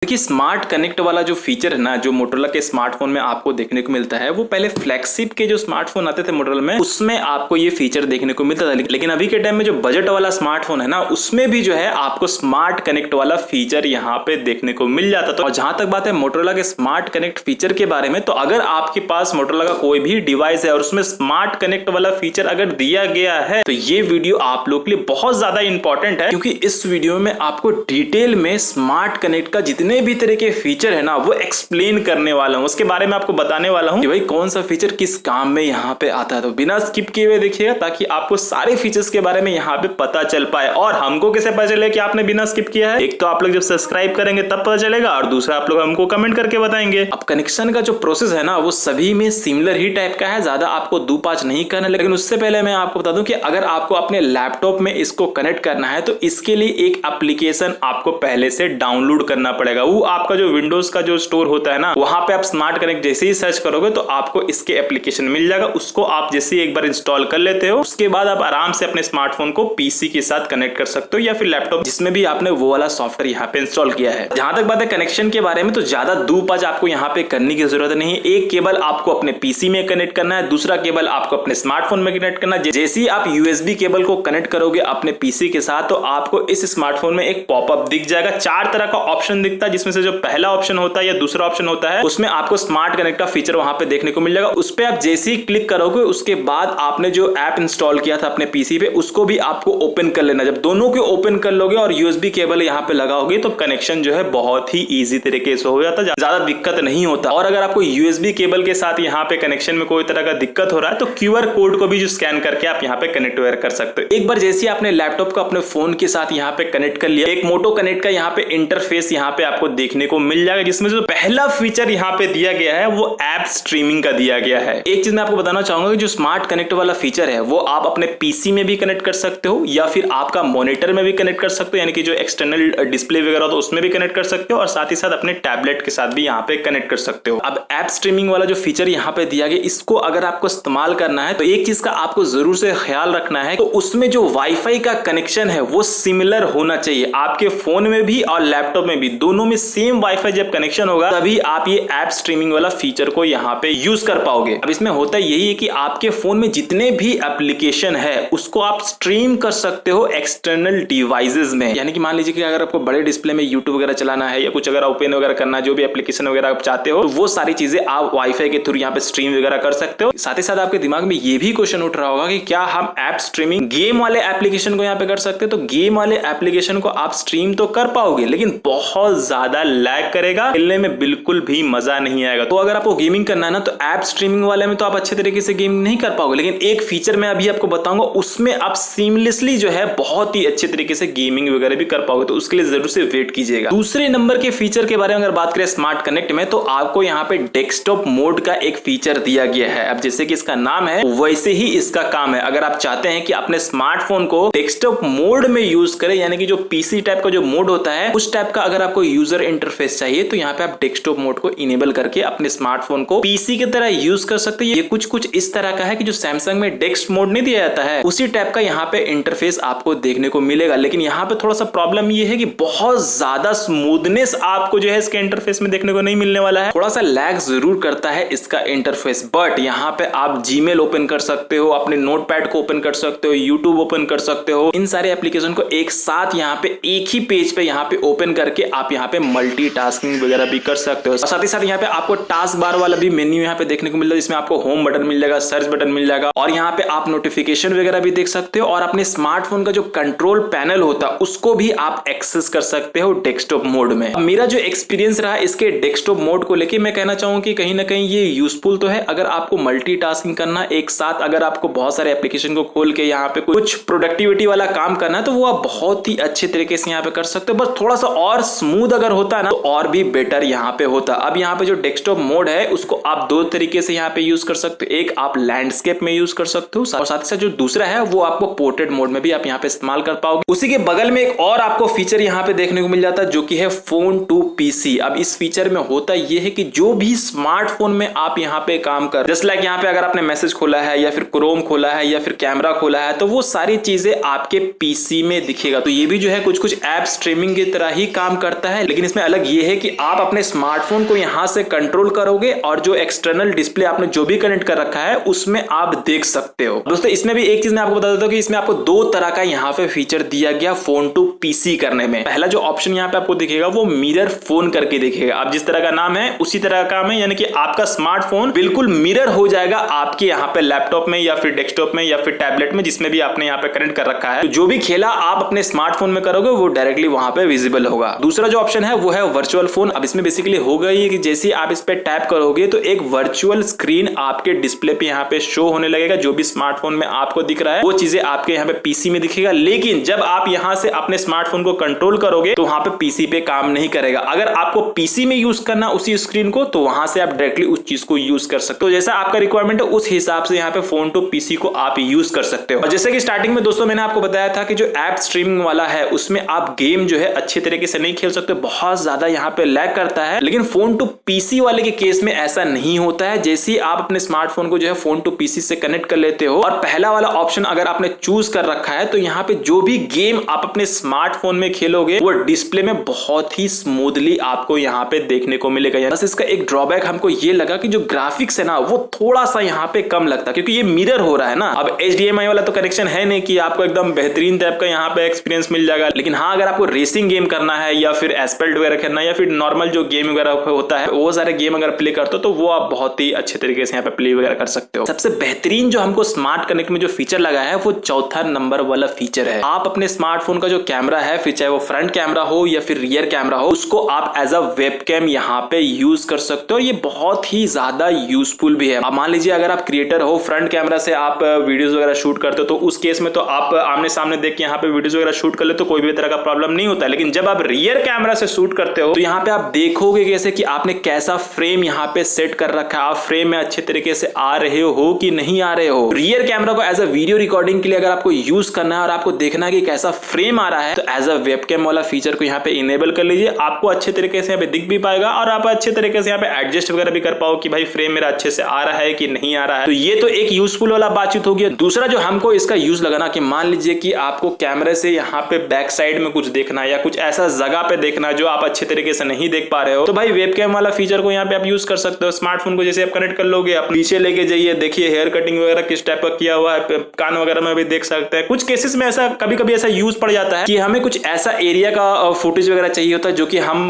देखिए smart connect वाला जो फीचर है ना, जो मोटोरोला के स्मार्टफोन में आपको देखने को मिलता है, वो पहले फ्लैगशिप के जो स्मार्टफोन आते थे मोटोरोला में, उसमें आपको ये फीचर देखने को मिलता था। लेकिन अभी के टाइम में जो बजट वाला स्मार्टफोन है ना, उसमें भी जो है आपको स्मार्ट कनेक्ट वाला फीचर यहाँ पे देखने को मिल जाता था। और जहां तक बात है मोटोरोला के स्मार्ट कनेक्ट फीचर के बारे में, तो अगर आपके पास मोटोरोला का कोई भी डिवाइस है और उसमें स्मार्ट कनेक्ट वाला फीचर अगर दिया गया है, तो ये वीडियो आप लोग के लिए बहुत ज्यादा इंपॉर्टेंट है, क्योंकि इस वीडियो में आपको डिटेल में स्मार्ट कनेक्ट का जितने भी तरह के फीचर है ना, वो एक्सप्लेन करने वाला हूं। उसके बारे में आपको बताने वाला हूं कि भाई कौन सा फीचर किस काम में यहाँ पे आता है। तो बिना स्किप किए हुए देखिएगा, ताकि आपको सारे फीचर्स के बारे में यहाँ पे पता चल पाए। और हमको कैसे पता चले कि आपने बिना स्किप किया है? एक तो आप लोग जब सब्सक्राइब करेंगे तब पता चलेगा, और दूसरा आप लोग हमको कमेंट करके बताएंगे। अब कनेक्शन का जो प्रोसेस है ना, वो सभी में सिमिलर ही टाइप का है, ज्यादा आपको दो पांच नहीं करना। लेकिन उससे पहले मैं आपको बता दूं कि अगर आपको अपने लैपटॉप में इसको कनेक्ट करना है, तो इसके लिए एक एप्लीकेशन आपको पहले से डाउनलोड करना पड़ेगा। वो आपका जो विंडोज का जो स्टोर होता है ना, वहां पे आप स्मार्ट कनेक्ट जैसे ही सर्च करोगे तो आपको इसके एप्लीकेशन मिल जाएगा। उसको आप जैसे ही एक बार इंस्टॉल कर लेते हो, उसके बाद आप आराम से अपने स्मार्टफोन को पीसी के साथ कनेक्ट कर सकते हो, या फिर लैपटॉप जिसमें भी आपने वो वाला सॉफ्टवेयर यहाँ पे इंस्टॉल किया है। जहां तक बात है कनेक्शन के बारे में, तो ज्यादा दो पांच आपको यहाँ पे करने की जरूरत नहीं है। एक केबल आपको अपने पीसी में कनेक्ट करना है, दूसरा केबल आपको अपने स्मार्टफोन में कनेक्ट करना है। जैसे ही आप यूएसबी केबल को कनेक्ट करोगे अपने पीसी के साथ, तो आपको इस स्मार्टफोन में एक पॉपअप दिख जाएगा। चार तरह का ऑप्शन दिखता है, जिसमें से जो पहला ऑप्शन होता है या दूसरा ऑप्शन होता है, उसमें आपको स्मार्ट कनेक्ट का फीचर वहां पे देखने को मिल जाएगा। उस पे आप जैसे ही क्लिक करोगे, उसके बाद आपने जो ऐप इंस्टॉल किया था अपने पीसी पे, उसको भी आपको ओपन कर लेना। जब दोनों को ओपन कर लोगे और यूएसबी केबल यहाँ पे लगाओगे, तो कनेक्शन जो है बहुत ही इजी तरीके से हो जाता है, ज्यादा दिक्कत नहीं होता। और अगर आपको यूएसबी केबल के साथ यहाँ पे कनेक्शन में कोई तरह का दिक्कत हो रहा है, तो क्यूआर कोड को भी जो स्कैन करके आप यहाँ पे कनेक्ट कर सकते हो। एक बार जैसे आपने लैपटॉप को अपने फोन के साथ यहाँ पे कनेक्ट कर लिया, एक मोटो कनेक्ट का यहाँ पे इंटरफेस यहाँ पे आपको देखने को मिल जाएगा, जिसमें जो पहला फीचर यहाँ पे दिया गया है वो ऐप स्ट्रीमिंग का दिया गया है। एक चीज मैं आपको बताना चाहूंगा कि जो स्मार्ट कनेक्ट वाला फीचर है, वो आप अपने पीसी में भी कनेक्ट कर सकते हो, या फिर आपका मॉनिटर में भी कनेक्ट कर सकते हो, यानी कि जो एक्सटर्नल डिस्प्ले वगैरह होता है उसमें भी कनेक्ट कर सकते हो, और साथ ही साथ अपने टैबलेट के साथ भी यहाँ पे कनेक्ट कर सकते हो। अब ऐप स्ट्रीमिंग वाला जो फीचर यहाँ पे दिया गया, इसको अगर आपको इस्तेमाल करना है, तो एक चीज का आपको जरूर से ख्याल रखना है, तो उसमें जो वाईफाई का कनेक्शन है वो सिमिलर होना चाहिए। आपके फोन में भी और लैपटॉप में भी, दोनों में सेम वाईफाई जब कनेक्शन होगा, तभी आप ये ऐप स्ट्रीमिंग वाला फीचर को यहाँ पे यूज कर पाओगे। अब इसमें होता यही है कि आपके फोन में जितने भी एप्लीकेशन है, उसको आप स्ट्रीम कर सकते हो एक्सटर्नल डिवाइसेस में। यानी कि मान लीजिए कि अगर आपको बड़े डिस्प्ले में यूट्यूब वगैरह चलाना है, या कुछ अगर ओपन वगैरह करना है, जो भी एप्लीकेशन वगैरह आप चाहते हो, तो वो सारी चीजें आप वाईफाई के थ्रू यहाँ पे स्ट्रीम वगैरह कर सकते हो। साथ ही साथ आपके दिमाग में ये भी क्वेश्चन उठ रहा होगा कि क्या हम ऐप स्ट्रीमिंग गेम वाले एप्लीकेशन को यहाँ पे कर सकते हैं? तो गेम वाले एप्लीकेशन को आप स्ट्रीम तो कर पाओगे, लेकिन बहुत ज्यादा लैग करेगा, खेलने में बिल्कुल भी मजा नहीं आएगा। तो अगर आपको गेमिंग करना है ना, तो ऐप स्ट्रीमिंग वाले में तो आप अच्छे तरीके से गेमिंग नहीं कर पाओगे, लेकिन एक फीचर मैं अभी आपको बताऊंगा, उसमें आप सीमलेसली जो है बहुत ही अच्छे तरीके से गेमिंग वगैरह भी कर पाओगे। तो उसके लिए जरूर से वेट कीजिएगा। दूसरे नंबर के फीचर के बारे में अगर बात करें स्मार्ट कनेक्ट में, तो आपको यहाँ पे डेस्कटॉप मोड का एक फीचर दिया गया है। अब जैसे कि इसका नाम है, वैसे ही इसका काम है। अगर आप चाहते हैं कि अपने स्मार्टफोन को डेस्कटॉप मोड में यूज करें, यानी कि जो पीसी टाइप का जो मोड होता है, उस टाइप का अगर आपको यूजर इंटरफेस चाहिए, तो यहाँ पे आप डेस्कटॉप मोड को इनेबल करके अपने स्मार्टफोन को पीसी की तरह यूज कर सकते हैं। ये कुछ इस तरह का है कि जो सैमसंग में डेस्क मोड नहीं दिया जाता है, उसी टाइप का यहाँ पे इंटरफेस आपको देखने को मिलेगा। लेकिन यहाँ पे थोड़ा सा प्रॉब्लम ये है कि बहुत ज्यादा स्मूथनेस आपको जो है इसके इंटरफेस में देखने को नहीं मिलने वाला है। थोड़ा सा लैग जरूर करता है इसका इंटरफेस, बट यहाँ पे आप जीमेल ओपन कर सकते हो, अपने नोटपैड को ओपन कर सकते हो, यूट्यूब ओपन कर सकते हो। इन सारे एप्लीकेशन को एक साथ यहाँ पे एक ही पेज पे यहाँ पे ओपन करके आप यहाँ पे मल्टीटास्किंग वगैरह भी कर सकते हो। साथ ही साथ यहाँ पे आपको टास्क बार वाला भी मेन्यू यहाँ पे देखने को मिल रहा है, जिसमें आपको होम बटन मिल जाएगा, सर्च बटन मिल जाएगा, और यहाँ पे आप नोटिफिकेशन वगैरह भी देख सकते हो, और अपने स्मार्टफोन का जो कंट्रोल पैनल होता है उसको भी आप एक्सेस कर सकते हो डेस्कटॉप मोड में। मेरा जो एक्सपीरियंस रहा इसके डेस्कटॉप मोड को लेके, मैं कहना चाहूंगा कि कहीं ना कहीं ये यूजफुल तो है। अगर आपको मल्टीटास्किंग करना एक साथ, अगर आपको बहुत सारे एप्लीकेशन को खोल के यहाँ पे कुछ प्रोडक्टिविटी वाला काम करना है, तो वो आप बहुत ही अच्छे तरीके से यहाँ पे कर सकते हो। बस थोड़ा सा और स्मूथ अगर होता है ना, तो और भी बेटर यहाँ पे होता। अब यहाँ पे जो डेस्कटॉप मोड है, उसको आप दो तरीके से यहाँ पे यूज कर सकते हो। एक आप लैंडस्केप में यूज कर सकते हो, और साथ ही साथ जो दूसरा है वो आपको पोर्ट्रेट मोड में भी आप यहाँ पे इस्तेमाल कर पाओगे। उसी के बगल में एक और आपको फीचर यहाँ पे देखने को मिल जाता है, जो कि है फोन टू पीसी। अब इस फीचर में होता ये है कि जो भी स्मार्टफोन में आप यहाँ पे काम कर, जस्ट लाइक यहाँ पे अगर आपने मैसेज खोला है, या फिर क्रोम खोला है, या फिर कैमरा खोला है, तो वो सारी चीजें आपके पीसी में दिखेगा। तो ये भी जो है कुछ ऐप स्ट्रीमिंग की तरह ही काम करता है, लेकिन इसमें अलग ये है कि आप अपने स्मार्टफोन को यहां से कंट्रोल करोगे और जो एक्सटर्नल डिस्प्ले आपने जो भी कनेक्ट कर रखा है उसमें आप देख सकते हो। दोस्तों इसमें भी एक चीज मैं आपको बता देता हूं कि इसमें आपको दो तरह का यहाँ पे फीचर दिया गया फोन टू पीसी करने में। पहला जो ऑप्शन यहाँ पे आपको दिखेगा वो मिरर फोन करके दिखेगा। अब जिस तरह का नाम है उसी तरह का काम है, यानी कि आपका स्मार्टफोन बिल्कुल मिरर हो जाएगा आपके यहाँ पे लैपटॉप में या फिर डेस्कटॉप में या फिर टैबलेट में, जिसमें भी आपने यहाँ पे कनेक्ट कर रखा है। तो जो भी खेला आप अपने स्मार्टफोन में करोगे वो डायरेक्टली वहां पे विजिबल होगा। दूसरा जो ऑप्शन है वो है वर्चुअल फोन। अब इसमें बेसिकली होगा ये कि जैसे आप इस पे टैप करोगे तो एक वर्चुअल स्क्रीन आपके डिस्प्ले पे यहाँ पे शो होने लगेगा। जो भी स्मार्टफोन में आपको दिख रहा है वो चीजें आपके यहाँ पे पीसी में दिखेगा, लेकिन जब आप यहाँ से अपने स्मार्टफोन को कंट्रोल करोगे तो वहां पे पीसी पे काम नहीं करेगा। अगर आपको पीसी में यूज करना उसी स्क्रीन को तो वहां से आप डायरेक्टली उस चीज को यूज कर सकते हो। जैसा आपका रिक्वायरमेंट है उस हिसाब से यहाँ पे फोन टू पीसी को आप यूज कर सकते हो। और जैसे कि स्टार्टिंग में दोस्तों मैंने आपको बताया था कि जो ऐप स्ट्रीमिंग वाला है उसमें आप गेम जो है अच्छे तरीके से नहीं खेल सकते, बहुत ज्यादा यहाँ पे लैग करता है। लेकिन फोन टू पीसी वाले के केस में ऐसा नहीं होता है। जैसे ही आप अपने स्मार्टफोन को जो है फोन टू पीसी से कनेक्ट कर लेते हो और पहला वाला ऑप्शन अगर आपने चूज कर रखा है तो यहाँ पे जो भी गेम आप अपने स्मार्टफोन में खेलोगे वो डिस्प्ले में बहुत ही स्मूथली आपको यहाँ पे देखने को मिलेगा। बस इसका एक ड्रॉबैक हमको ये लगा कि जो ग्राफिक्स है ना वो थोड़ा सा यहाँ पे कम लगता है, क्योंकि ये मिरर हो रहा है ना। अब HDMI वाला तो कनेक्शन है नहीं कि आपको एकदम बेहतरीन टाइप का यहाँ पे एक्सपीरियंस मिल जाएगा। लेकिन हाँ, अगर आपको रेसिंग गेम करना है या फिर एस्पेल्ट वगैरह करना है या फिर नॉर्मल जो गेम वगैरह होता है वो सारे गेम अगर प्ले करते हो तो वो आप बहुत ही अच्छे तरीके से यहाँ पे प्ले वगैरह कर सकते हो। सबसे बेहतरीन जो हमको स्मार्ट कनेक्ट में जो फीचर लगा है वो चौथा नंबर वाला फीचर है। आप अपने स्मार्टफोन का जो कैमरा है, फिर चाहे वो फ्रंट कैमरा हो या फिर रियर कैमरा हो, उसको आप एज अ वेबकैम यहाँ पे यूज कर सकते हो। ये बहुत ही ज्यादा यूजफुल भी है। अब मान लीजिए अगर आप क्रिएटर हो, फ्रंट कैमरा से आप वीडियोस वगैरह शूट करते हो तो उस केस में तो आप आमने सामने देख के यहाँ पे वीडियोस वगैरह शूट कर ले तो कोई भी तरह का प्रॉब्लम नहीं होता है। लेकिन जब आप रियर कैमरा से शूट करते हो तो यहाँ पे आप देखोगे कैसे कि आपने कैसा फ्रेम यहाँ पे सेट कर रखा है, आप फ्रेम में अच्छे तरीके से आ रहे हो कि नहीं आ रहे हो। रियर कैमरा को एज अ वीडियो रिकॉर्डिंग के लिए अगर आपको यूज करना है और आपको देखना है कि कैसा फ्रेम आ रहा है तो एज अ वेबकैम वाला फीचर को यहाँ पे इनेबल कर लीजिए। आपको अच्छे तरीके से यहाँ पे दिख भी पाएगा और आप अच्छे तरीके से यहाँ पे एडजस्ट वगैरह भी कर पाओ कि भाई फ्रेम मेरा अच्छे से आ रहा है कि नहीं आ रहा है। तो ये तो एक यूजफुल वाला बातचीत हो गया। दूसरा जो हमको इसका यूज लगा ना कि मान लीजिए कि आपको कैमरे से यहाँ पे बैक साइड में कुछ देखना है या कुछ ऐसा जगह पे देखना है जो आप अच्छे तरीके से नहीं देख पा रहे हो, तो भाई वेबकैम वाला फीचर को यहाँ पे आप यूज कर सकते हो। स्मार्टफोन को जैसे आप कनेक्ट कर लोगे, आप नीचे लेके जाइए, देखिए हेयर कटिंग वगैरह किस टाइप का किया हुआ है, कान वगैरह में भी देख सकते हैं। कुछ केसेस में ऐसा कभी कभी ऐसा यूज पड़ जाता है कि हमें कुछ ऐसा एरिया का फुटेज वगैरह चाहिए होता है जो कि हम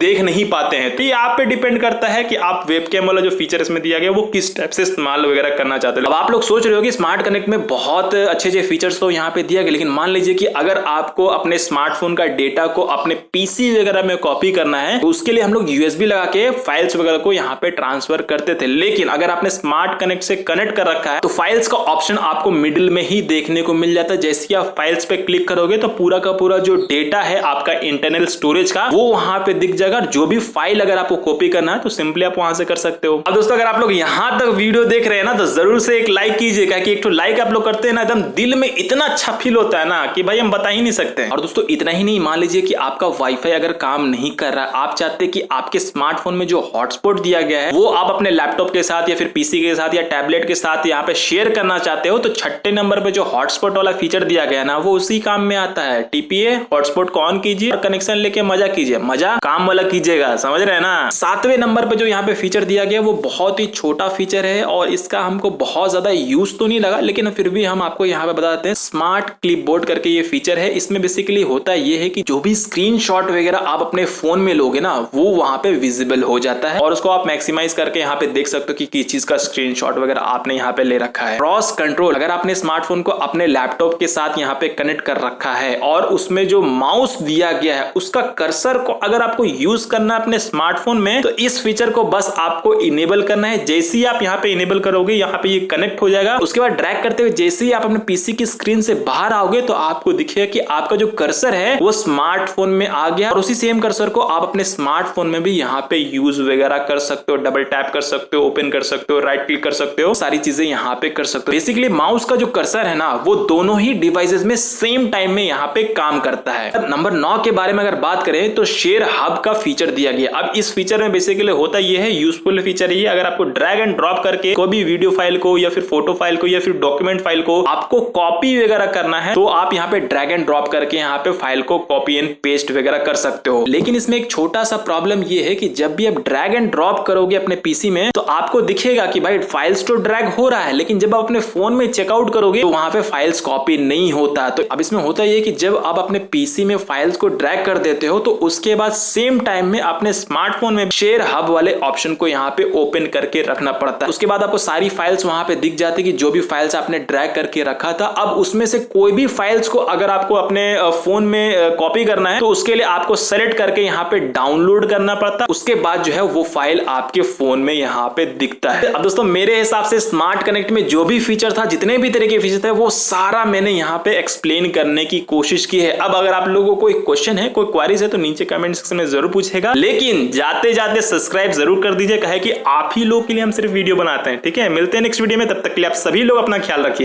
देख नहीं पाते हैं। तो ये आप पे डिपेंड करता है कि आप वेबकैम वाला जो फीचर इसमें दिया गया वो किस टाइप से इस्तेमाल वगैरह करना चाहते हो। अब आप लोग सोच रहे हो कि स्मार्ट कनेक्ट में बहुत अच्छे फीचर्स तो यहाँ पे दिया गया, लेकिन मान लीजिए कि अगर आपको अपने स्मार्टफोन का डेटा को अपने पीसी वगैरह में कॉपी करना है तो उसके लिए हम लोग यूएसबी लगा के फाइल्स वगैरह को यहाँ पे ट्रांसफर करते थे। लेकिन अगर आपने स्मार्ट कनेक्ट से कनेक्ट कर रखा है तो फाइल्स का ऑप्शन आपको मिडिल में ही देखने को मिल जाता है। जैसे कि आप फाइल्स पे क्लिक करोगे तो पूरा का पूरा जो डेटा है आपका इंटरनल स्टोरेज का वो वहां पे दिख जाएगा। जो भी फाइल अगर आपको कॉपी करना है तो सिंपली आप वहां से कर सकते हो। अब दोस्तों अगर आप लोग यहां तक वीडियो देख रहे हैं ना तो जरूर से एक लाइक कीजिएगा कि एक तो लाइक आप लोग करते हैं ना एकदम दिल में इतना अच्छा फील होता है ना कि भाई हम बता ही नहीं सकते। और दोस्तों इतना ही नहीं, मान लीजिए कि आपका वाईफाई अगर काम नहीं कर रहा है, आप चाहते हैं कि आपके स्मार्टफोन में जो हॉटस्पॉट दिया गया है वो आप अपने लैपटॉप के साथ या फिर पीसी के साथ या टैबलेट के साथ यहाँ पे शेयर करना चाहते हो, तो छठे नंबर पे जो हॉटस्पॉट वाला फीचर दिया गया ना वो उसी काम में आता है। टीपीए हॉटस्पॉट को ऑन कीजिए और कनेक्शन लेके मजा कीजिए, मजा काम वाला कीजिएगा, समझ रहे हैं ना। सातवें नंबर पे जो यहाँ पे फीचर दिया गया वो बहुत ही छोटा फीचर है और इसका हमको बहुत ज्यादा यूज तो नहीं लगा, लेकिन फिर भी हम आपको यहाँ पे बता देते हैं। स्मार्ट क्लिपबोर्ड करके ये फीचर है। इसमें बेसिकली होता ये है कि जो भी स्क्रीनशॉट वगैरह आप अपने फोन में लोगे ना वो वहां पे विजिबल हो जाता है और उसको आप मैक्सिमाइज करके यहाँ पे देख सकते हो कि किस चीज का स्क्रीनशॉट वगैरह आपने यहाँ पे ले रखा है। क्रॉस कंट्रोल, अगर आपने स्मार्टफोन को अपने लैपटॉप के साथ यहाँ पे कनेक्ट कर रखा है और उसमें जो माउस दिया गया है उसका कर्सर को अगर आपको यूज करना है अपने स्मार्टफोन में तो इस फीचर को बस आपको इनेबल करना है। जैसे ही आप यहाँ पे इनेबल करोगे यहाँ पे ये कनेक्ट हो जाएगा। उसके बाद ड्रैग करते हुए जैसे ही आप अपने पीसी की स्क्रीन से बाहर आओगे तो आपको दिखेगा कि आपका जो कर्सर है वो स्मार्टफोन में आ गया और उसी सेम कर्सर को आप अपने स्मार्टफोन में भी यहाँ पे यूज वगैरह कर सकते हो। डबल टैप कर सकते हो, ओपन कर सकते हो, राइट क्लिक कर सकते हो, सारी चीजें यहाँ पे कर सकते हो। बेसिकली माउस का जो कर्सर है ना वो दोनों ही डिवाइसेस में सेम टाइम में यहाँ पे काम करता है। नंबर 9 के बारे में अगर बात करें तो शेयर हब का फीचर दिया गया। अब इस फीचर में बेसिकली होता यह है, यूजफुल फीचर ये, अगर आपको ड्रैग एंड ड्रॉप करके कोई भी वीडियो फाइल को या फिर फोटो फाइल को या फिर डॉक्यूमेंट फाइल को आपको कॉपी वगैरह करना है तो आप यहाँ पे ड्रैग एंड ड्रॉप करके यहाँ पे फाइल को कॉपी एंड पेस्ट वगैरह कर सकते सकते हो। लेकिन इसमें एक छोटा सा प्रॉब्लम ये है कि जब भी आप ड्रैग एंड ड्रॉप करोगे अपने पीसी में तो आपको दिखेगा कि भाई फाइल्स तो ड्रैग हो रहा है, लेकिन जब आप अपने फोन में चेकआउट करोगे तो वहां पे फाइल्स कॉपी नहीं होता। तो अब इसमें होता यह कि जब आप अपने पीसी में फाइल्स को ड्रैग कर देते हो तो उसके बाद सेम टाइम में अपने स्मार्टफोन में शेयर हब वाले ऑप्शन को यहाँ पे ओपन करके रखना पड़ता है। उसके बाद आपको सारी फाइल्स वहां पे दिख जाती है कि जो भी फाइल्स आपने ड्रैग करके रखा था। अब उसमें से कोई भी फाइल्स को अगर आपको अपने फोन में कॉपी करना है तो उसके लिए आपको सेलेक्ट करके यहाँ पे डाउनलोड करना पड़ता है। उसके बाद जो है वो फाइल आपके फोन में यहाँ पे दिखता है। अब दोस्तों मेरे हिसाब से स्मार्ट कनेक्ट में जो भी फीचर था, जितने भी तरह के फीचर थे, वो सारा मैंने यहाँ पे एक्सप्लेन करने की कोशिश की है। अब अगर आप लोगों को कोई क्वेश्चन है, कोई क्वेरीज है तो नीचे कमेंट सेक्शन में जरूर पूछेगा, लेकिन जाते जाते सब्सक्राइब जरूर कर दीजिए, कहे कि आप ही लोग के लिए हम सिर्फ वीडियो बनाते हैं। ठीक है, मिलते हैं नेक्स्ट वीडियो में, तब तक के लिए आप सभी लोग अपना ख्याल रखिए।